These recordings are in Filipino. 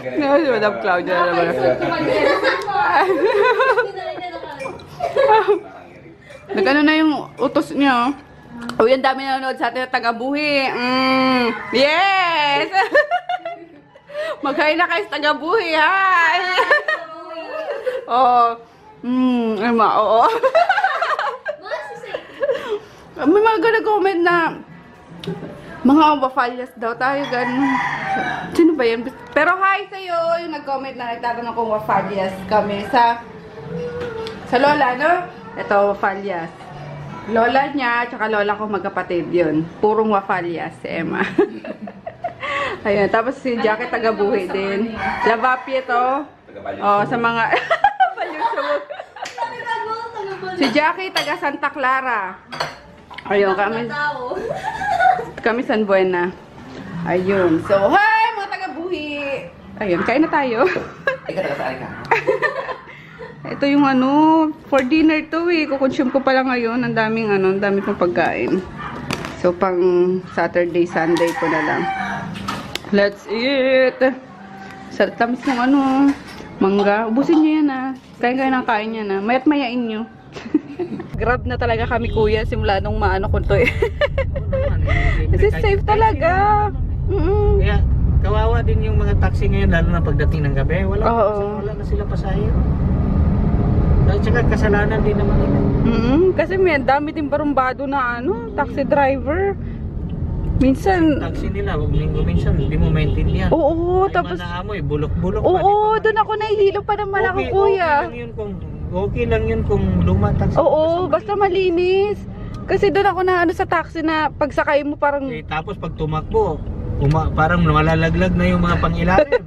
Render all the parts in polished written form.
No, si Madam Claudia na naman. Nagano na yung utos niyo. Uy, ang dami nanonood sa atin na taga-buhi. Yes! Maghain na kayo sa taga-buhi, hi! Oo. Oo. May mga nag-comment na mga wafalyas daw tayo, ganun. Sino ba yan? Pero hi sa'yo, yung nag-comment na nagtatanong kung wafalyas kami sa lola, no? Ito, wafalyas. Lola niya, tsaka lola ko magkapatid yun. Purong wafalyas, si Emma. Ayun, tapos si Jackie taga-buhi din. Lavapi ito. Oh, sa mga... Si Jackie taga Santa Clara. Ayun, kami San Buena. Ayun. So, hi mga taga-buhi. Ayun, kain na tayo. Ikaw taga-saan ka? Ito yung for dinner to eh. Kukonsume ko pala ngayon. Ang daming ang dami pang pagkain. So, pang Saturday, Sunday ko na lang. Let's eat! Sa tamis ng mangga. Ubusin nyo yan Kain-kain ng kain yan Mayat mayain nyo. Grab na talaga kami kuya simula nung ko to eh. Kasi safe talaga. Kaya kawawa din yung mga taxi ngayon lalo na pagdating ng gabi. Wala na sila pasayo. At saka kasalanan din naman nila. Kasi may dami din barumbado na taxi driver. Minsan taxi nila, minsan hindi mo maintindihan. Oo, tapos manaamoy, bulok-bulok. Oo, doon ako nahihilo pa naman ako kuya. Okay lang yun kung luma taxi. Oo, basta malinis. Kasi doon ako na sa taxi na pagsakay mo parang... tapos pag tumakbo, parang malalaglag na yung mga pangilalim.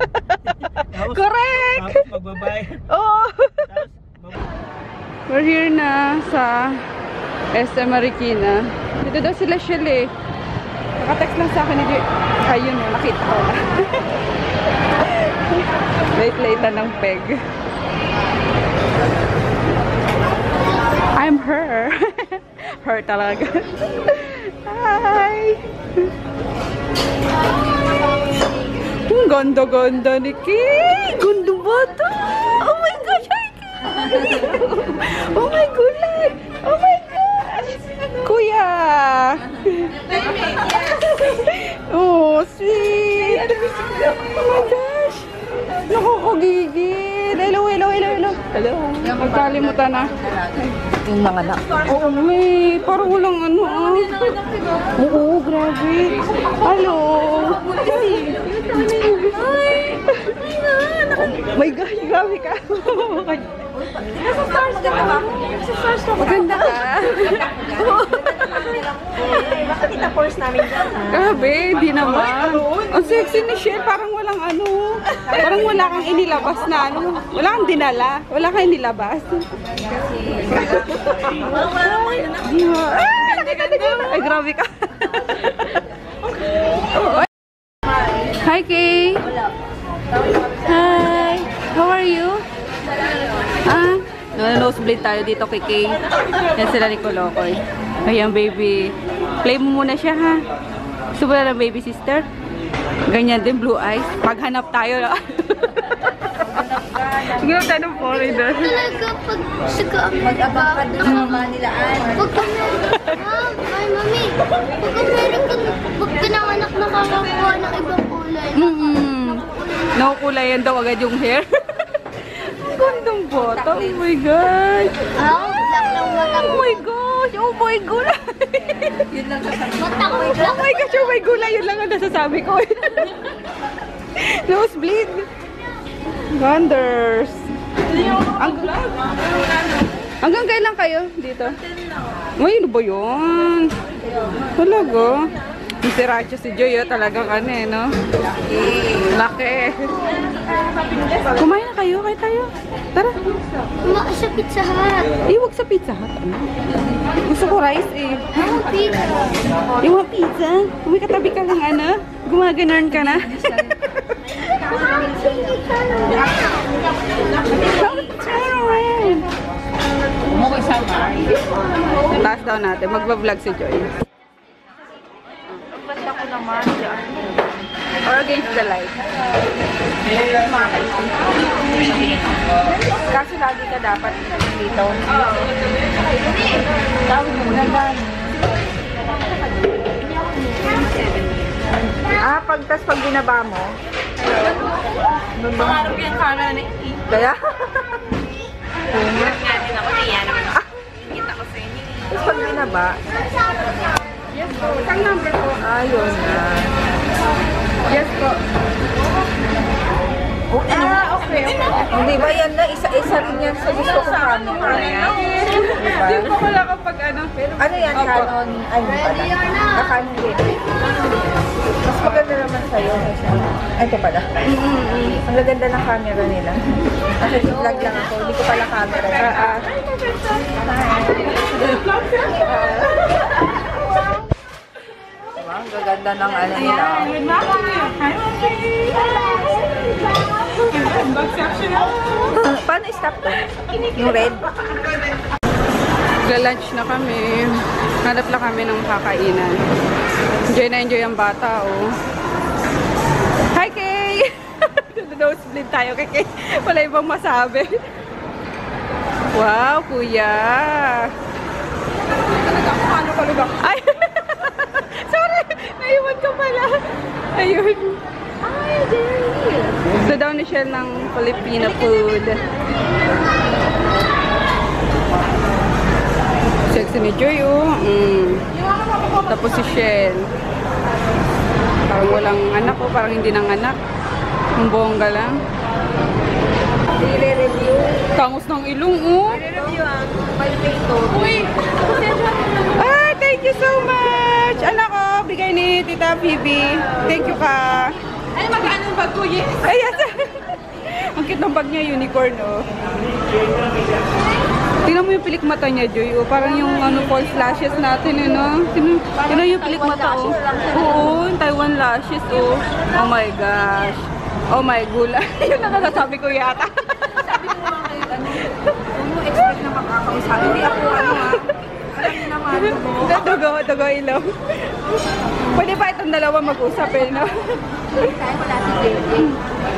Correct! Tapos pagbabayad. Oo. We're here na sa SM Marikina. Dito daw sila Shell Naka-text lang sa akin ni ayun nakita ko na. Late-late ng peg. I'm her. Her talaga. Hi! Ang ganda-ganda ni Kay! Ganda ba ito? Oh my gosh! Hi Kay! Oh my God! Oh my gosh! Kuya! Oh, sweet! Oh my gosh! Nakakagigil! Hello! Magkalimutan na. Yung mga anak. Oo, may parang walang Oo, grabe. Hello! My gosh, grabe ka. Nasa stars ka ba? Maganda ka. Bakit kita force namin dyan Grabe, di naman. Ang sexy ni Shell, parang walang parang wala kang inilabas na wala kang dinala, wala kang inilabas. Di ba? Ay, grabe ka. Hi, Kay. Hi. How are you? Nosebleed tayo dito kay Kay. Yan sila ni Kolokoy. Ayan, baby. Play mo muna siya, ha? Gusto mo na ng baby sister? Ganyan din, blue eyes. Maghanap tayo. Siguro tayo ng foreigner. Talaga, pag mag-abang ka doon sa Manilaan. Pag ay, mami, pag American, pag pinanganak nakakakuha ng ibang kulay. Nakukulayan daw agad yung hair. Ang gandang bata. Oh my God. Oh my gosh. Oh my God. Yun lang sasabi. Oh my gosh. Oh my gulay. Yun lang ang nasasabi ko. Nosebleed. Wonders. Hanggang kailan kayo dito? Ay, ano ba yun? Talaga. Yung siracho si Joy, talagang no? Laki. Kumain na kayo, kayo tayo. Tara. Sa Pizza Hut. Wag sa Pizza Hut. Gusto ko rice Pizza. Yung pizza? May katabi ka lang gumaganon ka na. Umuwi sama. Taas daw natin. Magbablog si Joy. Basta ko naman. against the light. Kasi lagi ka dapat dito. Tawag mo na dahil. Pag binaba mo. Pangarap yung camera na Kaya? natin ako niya. Kita ko sa inyo. Tapos pag binaba. Yes po. Isang number po. Ayun na. Yes po. Okay. Hindi ba yan na? Isa rin yan sa gusto ko camera. Diba? Di ko wala kapag ano. Ano yan? Opo. Canon? Ay, hindi pala. Canon din. Mas maganda naman sa'yo. Ay, ito pala. Ang gaganda ng camera nila. Kasi vlog lang ako. Hindi ko pala camera. Diba? Ang gaganda ng ano nila. Paano i-stop to? Yung red? Lunch na kami. Hanap lang kami ng kakainan. Enjoy na enjoy ang bata, oh. Hi, Kay! Nosebleed tayo kay Kay. Wala ibang masabi. Wow, kuya! Ano ka lugar? Ay! Sorry! Naiwan ko pala. Ayun. Ay, Jerry! Gusto daw ni Shell ng Filipino food. Sexy ni Joy, oh. Tapos si Shell. Parang walang anak, oh. Parang hindi nang anak. Ang bongga lang. I-review. Tangos ng ilong, oh. I-review ang palpito. Uy! Ah, thank you so much! Anak ko, bigay ni Tita Phoebe. Thank you ka. Ay, magkano ang bag ko, yes? Ay, yes. Ang cute ng bag niya, unicorn, oh. Tingnan mo yung pilik mata niya, Joy. Oh, parang yung ano, false lashes natin, ano? Tingnan yung pilik mata, oh. Oo, yung Taiwan lashes, oh. Oh my gosh. Oh my gula. Yun ang nakasabi ko yata. Sabi ko lang kayo, ano, expect na makakausap. Hindi ako, ano ha. Alam niyo naman, Dugo ilaw. Pwede ba itong dalawa mag-usap, eh, no? tayo wala si Jerry.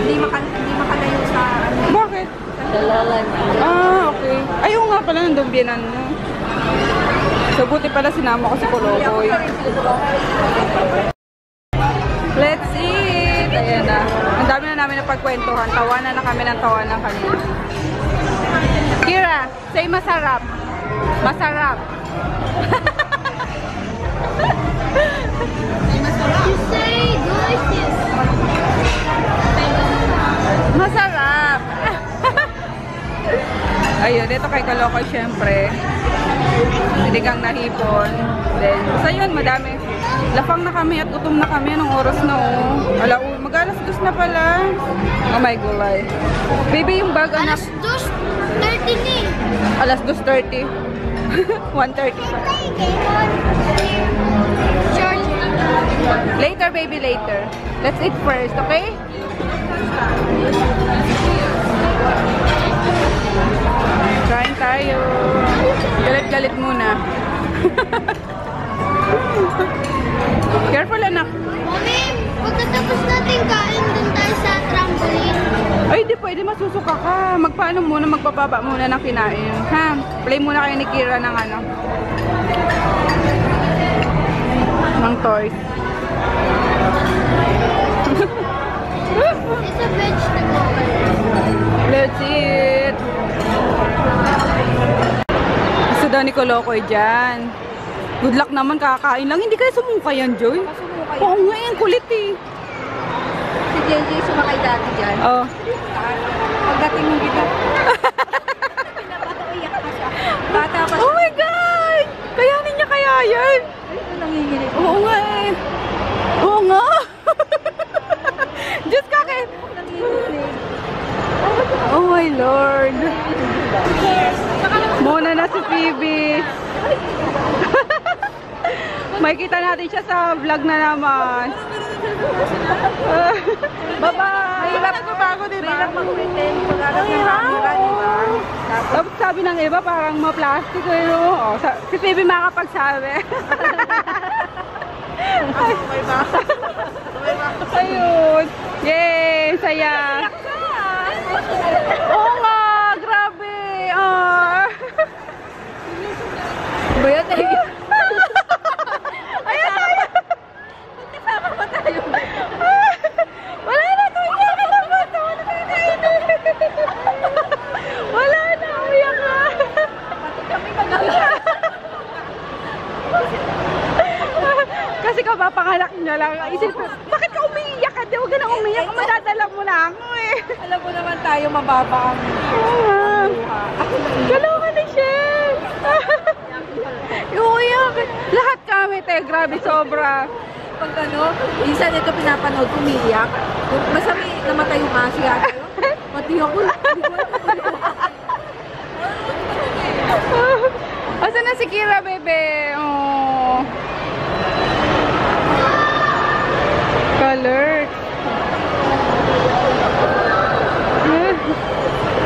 Hindi makalayo sa, ano, Bakit? dalalan. Ah, okay. Ayaw nga pala nandun biyanan mo. So, buti pala sinama ko si Kolokoy. Let's eat! Ayan na. Ang dami na namin napagkwentuhan. Tawanan na kami ng tawanan kanina. Kira, say masarap. Masarap. You say delicious. Masarap. Ayun, ito kay Kalokoy syempre. Sinigang na hipon. Then, basta yun, madami. Lapang na kami at gutom na kami. Anong oras na, oh? Mag-alas 2 na pala. Oh my gulay. Baby, yung bag, anak. Alas 2:30 ni. Alas 2:30. 1:30 pa. Later, baby, later. Let's eat first, okay? Kain tayo. Galit-galit muna. Careful, anak. Mami, pagkatapos natin kain, dun tayo sa trampoline. Ay, di pwede. Masusuka ka. Magpaano muna, magbababa muna ng kinain. Ha? Play muna kayo ni Kira ng ano. Ng toys. It's a vegetable. Let's eat. Gusto daw ni Kolokoy dyan. Good luck naman, kakain lang. Hindi kayo sumuka yan, Joy? Pasumukay. Oo nga yan, kulit eh. Si JJ sumakay dati dyan. Oh. Pagdating mo dito. Pinapataiyak pa siya. Bata pa Oh my God! Kayanin niya kaya yan. Ay, nanginginig. Oo nga eh. Oo nga. Diyos ka kay... Nanginginig. Oh my Lord. Muna na si Phoebe. Makikita natin siya sa vlog na naman. Bye-bye! Mahirap nagbabago, diba? Mahirap mag-pretend pag-aras ng camera, diba? Tapos sabi ng iba, parang ma-plastic eh, no? Oh, si Phoebe makapagsabi. Ayun. saya. Oo nga, grabe. Bayan tayo. Ayan tayo. Kasama pa tayo. Wala na, tumiyak ka na ba? Wala na kainin. Wala na, umiyak ka. Kami mag-alala. Kasi kapapanganak niya lang. Isip ko, bakit ka umiiyak ka? Huwag ka na umiyak. Madadala mo na ako eh. Alam mo naman tayo mababa ang Kaloka na siya. Umiyak. Lahat kami, te. Grabe, sobra. pag ano, minsan ito pinapanood, umiiyak. Basta may namatay yung kasi ata yun. Pati ako, hindi ko alam. Asa na si Kira, bebe? Oh. Color.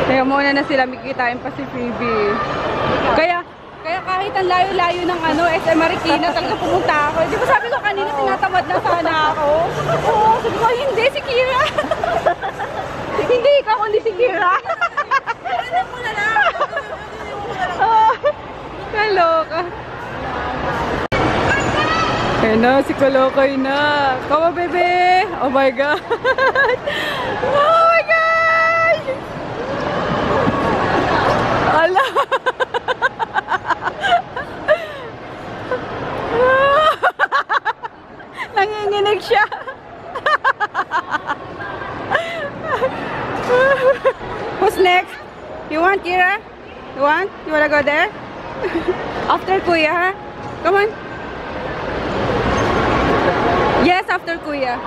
Kaya muna na sila, mikitain pa si Phoebe. Kaya kahit ang layo-layo ng ano, SM Marikina, talaga pumunta ako. Di ba sabi ko kanina, tinatamad na sana ako? Oo, sabi ko, hindi, si Kira. Hindi ikaw, kundi si Kira. Alam mo na lang. Oh, kaloka. Ayan na, si Kalokoy na. Kawa, bebe. Oh my God. Oh my gosh. Ala. Nanginginig siya. Who's next? You want, Kira? You want? You wanna go there? After Kuya, ha? Come on. Yes, after Kuya.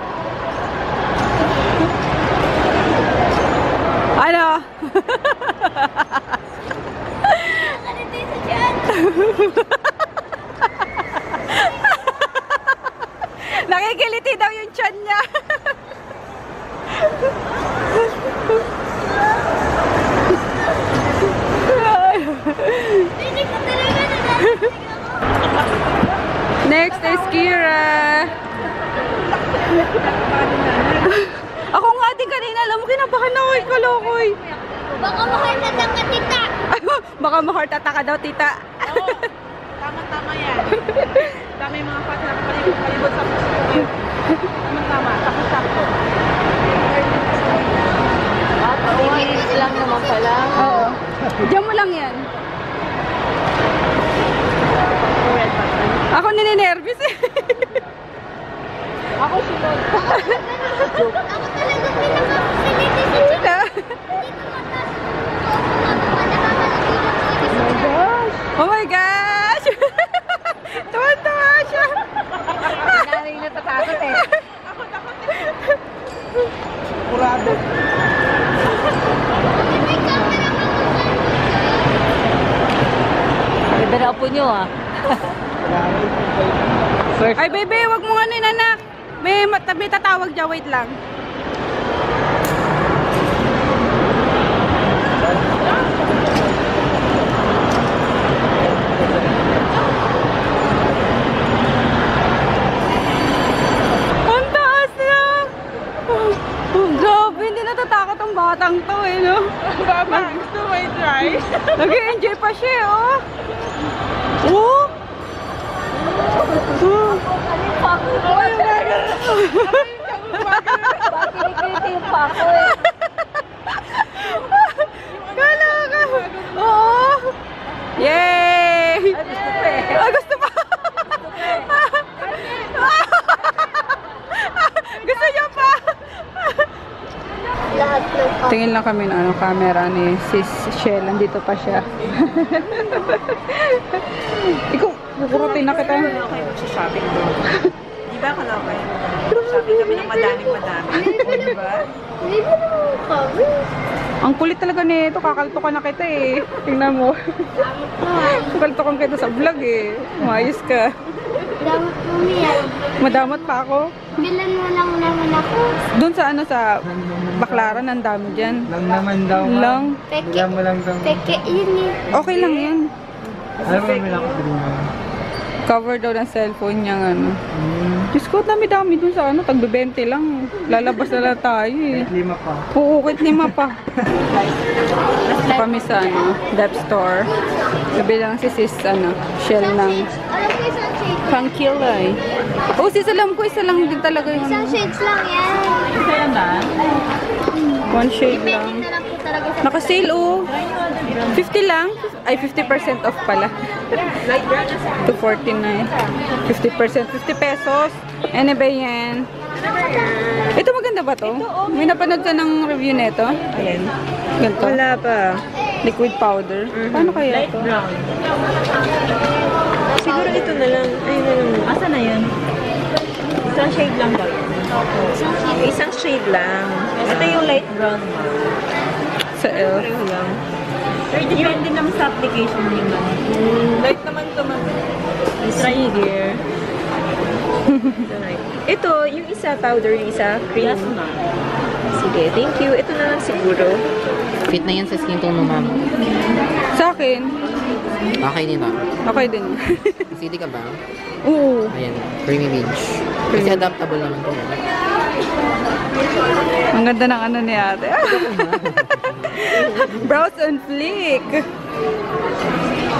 Ano? Nakikiliti daw yung tiyan niya. Next is Kira. Ako nga din kanina, alam mo, kinabahan ako, Kalokoy. Baka makartata ka, tita. Baka makartata ka daw, tita. Oo, tama-tama yan. Tama yung mga pat na palibot sa puso. Tama-tama, tapos-tapos. Minutes lang naman pala. Oo. Diyan mo lang yan. Ako nininervous eh. Ako sunod. Ako talaga pinaka-facility sa Tita. Oh my gosh! Tuwan-tuwa siya! Nanay na tatakot eh. Ako takot eh. Kurado. Ganda na po nyo ah. Ay, bebe, wag mo nga ninanak. May tatawag dyan, wait lang. Ang taas na! Oh, grabe, hindi natatakot ang batang to eh, no? Baba, gusto mo i-try? Nag-enjoy pa siya, oh! Oh! Ay, kinikiliti yung pako eh. Kala ka! Oo! Yay! Ay, gusto pa eh. Ah, gusto pa! Gusto niya pa! Lahat ng Tingin lang kami ng camera ni Sis Shell. Nandito pa siya. Ikaw, bukurutin na kita. Okay, magsasabi ko. Di ba kalabay? Sabi kami ng madaming-madami. Di ba? Hindi mo naman kami. Ang kulit talaga nito. Kakaltukan na kita eh. Tingnan mo. Kakaltukan kita sa vlog eh. Umayos ka. Dapat pumiyak. Madamot pa ako. Bilan mo lang naman ako. Doon sa ano sa Baklaran, ang dami dyan. Lang naman daw. Lang. Peke. Bigyan mo lang daw. Peke yun eh. Okay lang yan. Alam mo, may ako din naman. Cover daw ng cellphone niya, ano. Diyos ko, dami-dami dun sa ano, tagbe-20 lang. Lalabas na lang tayo eh. 5 pa. Oo, kahit 5 pa. Ito kami sa ano, dep store. Sabi lang si sis, ano, shell ng Alam ko isang shade. pangkilay. Oo, sis, alam ko, isa lang din talaga yung Isang ano. shades lang yan. One shade Depende lang. na lang po talaga sa Naka-sale, oh. 50 lang. Ay, 50% off pala. 249. 50%. 50 pesos. Ano ba yan? Ito maganda ba to? May napanood ka ng review nito? Ayan. Ganito? Wala pa. Liquid powder. Paano kaya ito? Siguro ito na lang. Ayun na lang. Asa na yan? Isang shade lang ba? Isang shade lang. Ito yung light brown. Sa elf. Pareho lang. Pero depende naman sa application nyo naman. Light naman ito, ma'am. Try here. Ito, yung isa powder, yung isa cream. Yes, ma'am. Sige, thank you. Ito na lang siguro. Fit na yan sa skin tone mo, ma'am. Sa akin, Okay din ba? okay din. City ka ba? Oo. Ayan, creamy beige. Kasi adaptable naman to. Ang ganda ng ano ni ate. Brows on flick.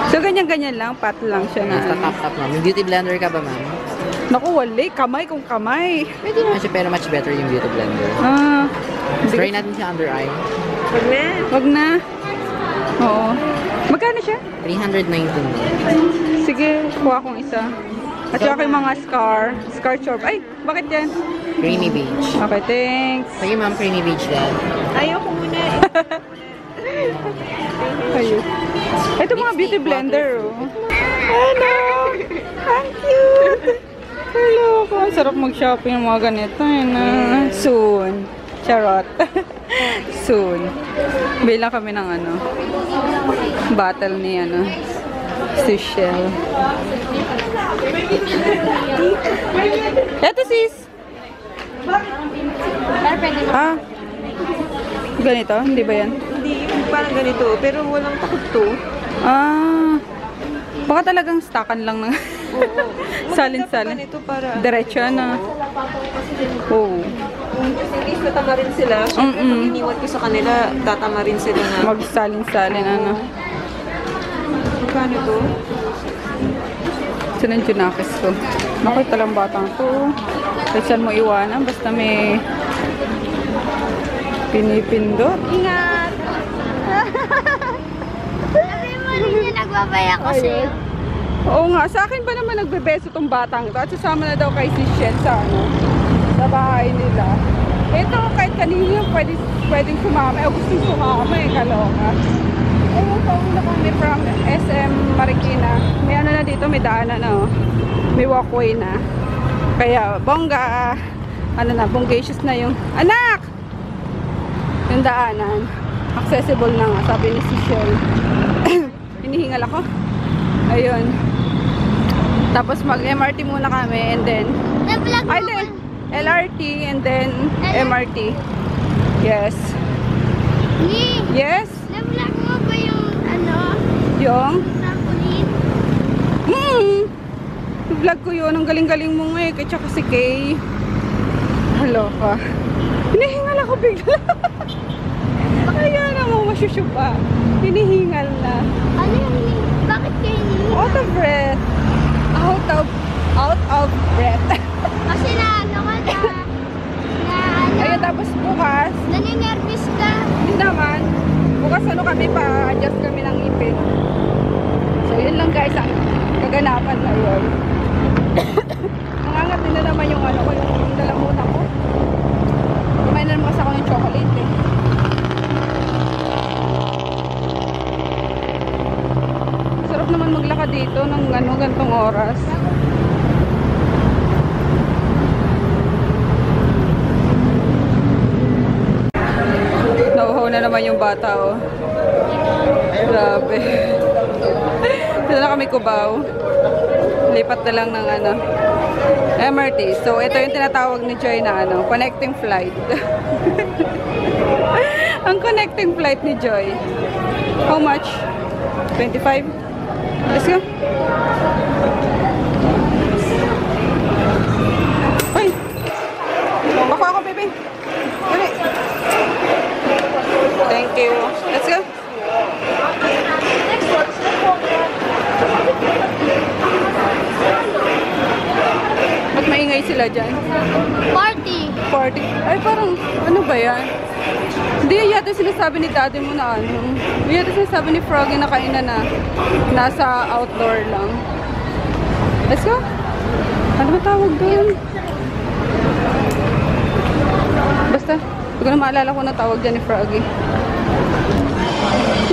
So, ganyan-ganyan lang. Pat lang siya na. Basta top ma'am. Yung beauty blender ka ba, ma'am? Naku, wali. Kamay kung kamay. Pwede naman siya, pero much better yung beauty blender. Ah. Try natin siya under eye. Wag na. Wag na. Oo. Magkano siya? 319. Sige, kuha kong isa. At saka yung mga scar chop. Ay, bakit yan? Creamy beige. Okay, thanks. Sige, ma'am, creamy beige din. Ayoko muna. Ayun. Ito mga beauty blender, oh. Hello! Ang cute! Hello! Ang sarap mag-shopping ng mga ganito, yun. Soon. Charot. Soon. Bilang kami ng ano, battle ni ano, si Shell. Eto sis! Ah, ganito? Hindi ba yan? Hindi, parang ganito. Pero walang takot to. Ah, baka talagang stockan lang ng salin-salin. Ganito para... Diretso na. Oo. Kasi hindi tatama rin sila. Siyempre, pag iniwan ko sa kanila, tatama rin sila na... Magsalin-salin, ano. Magkano to? Saan ang junakis ko? Naku, talang batang to. Kahit saan mo iwanan, basta may pinipindot. Ingat! Sabi mo rin niya nagbabaya ko sa'yo. Oo nga, sa akin ba naman nagbebeso tong batang to? At sasama na daw kay si Shen sa ano, sa bahay nila. Ito, kahit kanina pwedeng sumama. O gustong sumama eh, kaloka. Ayun, pauna kami from SM Marikina. May ano na dito, may daanan na, oh. May walkway na. Kaya, bongga, ano na, bonggacious na yung, anak! Yung daanan. Accessible na nga, sabi ni si Shell. Hinihingal ako. Ayun. Tapos mag-MRT muna kami and then, Na-vlog mo ay, ba? then, LRT and then MRT. Yes. Ni, Yes. na-vlog mo ba yung ano, Yung trampoline? vlog ko yun. Ang galing-galing mo nga eh. Kaya tsaka si Kay. Hello ka. Hinihingal ako bigla. Ayan na mo, masyusyupa. Hinihingal na. Ano yung bakit kayo hinihingal? Out of breath. Out of breath. Kasi na ano ka na ano, Ayun, tapos bukas, naninervous ka. hindi naman. Bukas ano kami pa-adjust kami ng ipin. So, yun lang guys, ang kaganapan na yun. Nangangat din na naman yung ano ko, yung lalamunan ko. Kumain na naman kasi ako ng chocolate eh. Sarap naman maglakad dito ng ano, gantong oras. Nauhaw na naman yung bata, oh. Grabe. Dito na kami Cubao. Lipat na lang ng ano, MRT. So, ito yung tinatawag ni Joy na ano, connecting flight. Ang connecting flight ni Joy. How much? 25? Let's go. Ay, parang, ano ba yan? Hindi yata sinasabi ni daddy mo na ano. Hindi yata sinasabi ni Froggy na kainan na nasa outdoor lang. Let's go. Ano ba tawag doon? Basta, hindi ko na maalala kung natawag dyan ni Froggy.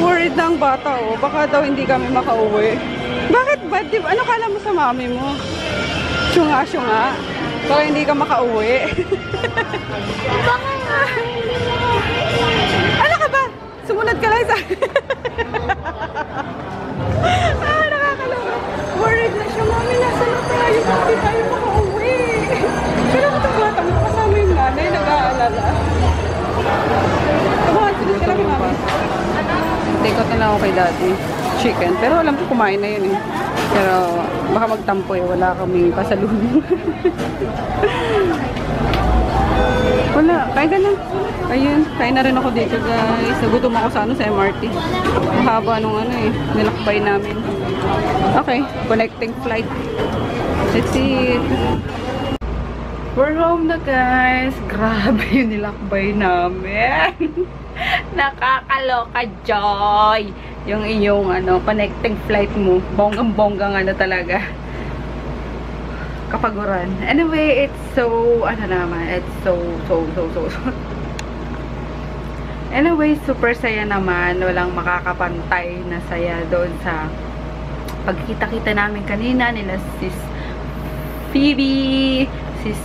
Worried na ang bata, oh. Baka daw hindi kami makauwi. Bakit ba? Ano kala mo sa mami mo? Syunga. Baka hindi ka makauwi. Baka nga. Ano ka ba? Sumunod ka lang sa... Nakakalawa. Worried na siya, mami. Nasa na tayo? Hindi tayo makauwi. Pero kung itong bata mo, kasama yung nanay, nag-aalala. Tumahan, sunod ka lang kay mami. Take out na lang ako kay daddy. Chicken. Pero alam ko kumain na yun eh. Pero baka magtampo eh. Wala kaming pasalubong. Wala. Kain ka na. Ayun. Kain na rin ako dito guys. Nagutom ako sa sa MRT. Mahaba nung nilakbay namin. Okay. Connecting flight. Let's see it. We're home na guys. Grabe yung nilakbay namin. Nakakaloka, Joy. Yung iyong connecting flight mo. Bonggang-bonggang talaga. Kapaguran. Anyway, it's so, it's so. Anyway, super saya naman. Walang makakapantay na saya doon sa pagkita-kita namin kanina nila sis Phoebe, sis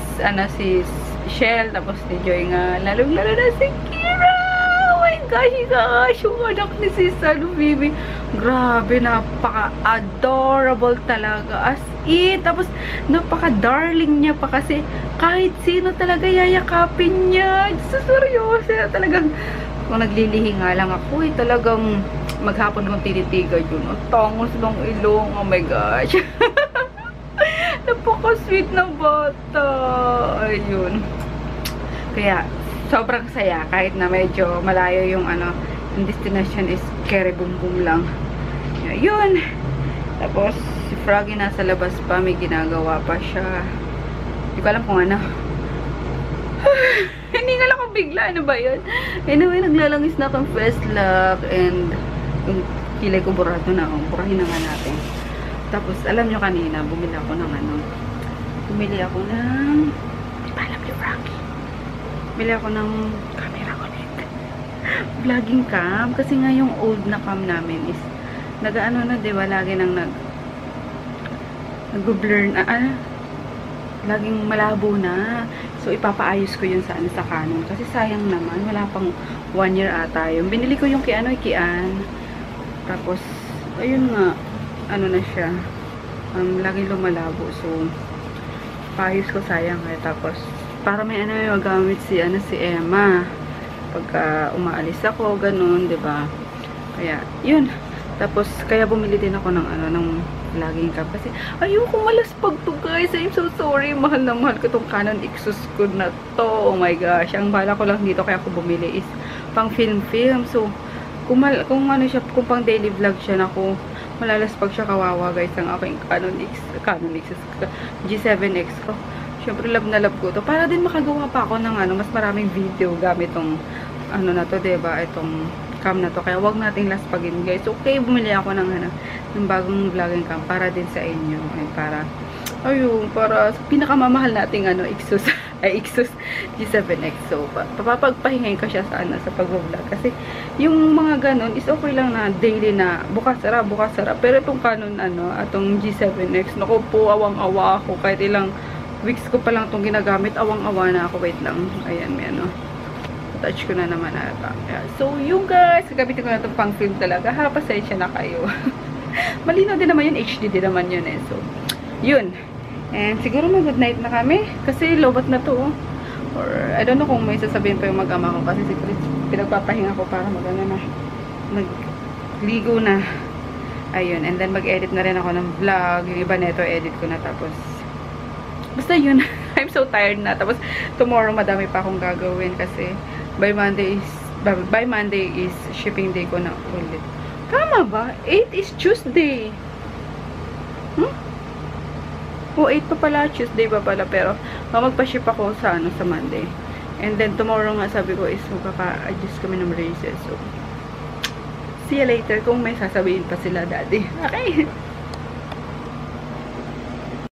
Shell, tapos ni Joy nga. Lalong-lalo na si Kira. Oh my gosh, yung anak ni sis Phoebe. Grabe, napaka-adorable talaga. As in, tapos napaka-darling niya pa kasi kahit sino talaga yayakapin niya. Seryoso, talagang kung naglilihi nga lang ako talagang maghapon kong tinitigan yun. Ang tangos ng ilong. Oh my gosh. Napaka-sweet na bata. Ayun. Kaya, sobrang saya kahit na medyo malayo yung yung destination is Kerry-Bumbum lang. Yun. Tapos, si Froggy nasa labas pa. May ginagawa pa siya. Hindi ko alam kung ano. Hindi nga lang ako bigla. Ano ba yun? Anyway, naglalangis na akong first lock and yung kilay ko burado na. Burahin na nga natin. Tapos, alam nyo kanina, bumili ako ng bumili ako ng di ba alam nyo, Froggy? Bumili ako ng camera ulit. Vlogging cam. Kasi nga yung old na cam namin is nag-ano na, diba? Lagi nang nag-blur na, laging malabo na. So, ipapaayos ko yun sa Canon. Kasi sayang naman, wala pang 1 year ata yun. Binili ko yung Kian. Tapos, ayun nga, na siya. Laging lumalabo. So, paayos ko sayang eh. Tapos, para may yung magamit si Emma. Pagka umaalis ako, ganun, 'di ba? Kaya, yun. Tapos, kaya bumili din ako ng ng vlogging cam. Kasi, ayoko malaspag to guys. I'm so sorry. Mahal na mahal ko tong Canon Exus ko na to. Oh my gosh. Ang bala ko lang dito kaya ako bumili is pang film. So, kung pang daily vlog siya na ako, malalaspag siya, kawawa guys ang aking Canon Exus G7X ko. Siyempre, love na love ko to. Para din makagawa pa ako ng mas maraming video gamit tong na to, diba? Itong cam na to. Kaya wag nating laspagin guys. Okay, bumili ako ng bagong vlogging cam para din sa inyo. Para sa pinakamamahal nating Exus G7X. So, papapagpahingayin ko siya sa sa pag-vlog. Kasi, yung mga ganun is okay lang na daily na bukas sara. Pero itong Canon, atong G7X, naku po, awang-awa ako. Kahit ilang weeks ko pa lang itong ginagamit, awang-awa na ako. Wait lang. Ayan, may touch ko na naman ata. So, yung guys, gagamitin ko na itong pang film talaga. Pasensya na kayo. Malinaw din naman yun. HD din naman yun eh. So, yun. And siguro mag-good night na kami. Kasi lobat na to. Or, I don't know kung may sasabihin pa yung mag-ama ko. Kasi siguro pinagpapahinga ko para magligo na. Ayun. And then mag-edit na rin ako ng vlog. Yung iba neto, edit ko na. Tapos, basta yun. I'm so tired na. Tapos, tomorrow madami pa akong gagawin. Kasi, by Monday is shipping day ko na ulit. Tama ba? 8 is Tuesday. O, 8 pa pala. Tuesday pa pala. Pero, magpa-ship ako sa sa Monday. And then tomorrow nga sabi ko is magpapa-adjust kami ng braces. So, see you later kung may sasabihin pa sila daddy. Okay.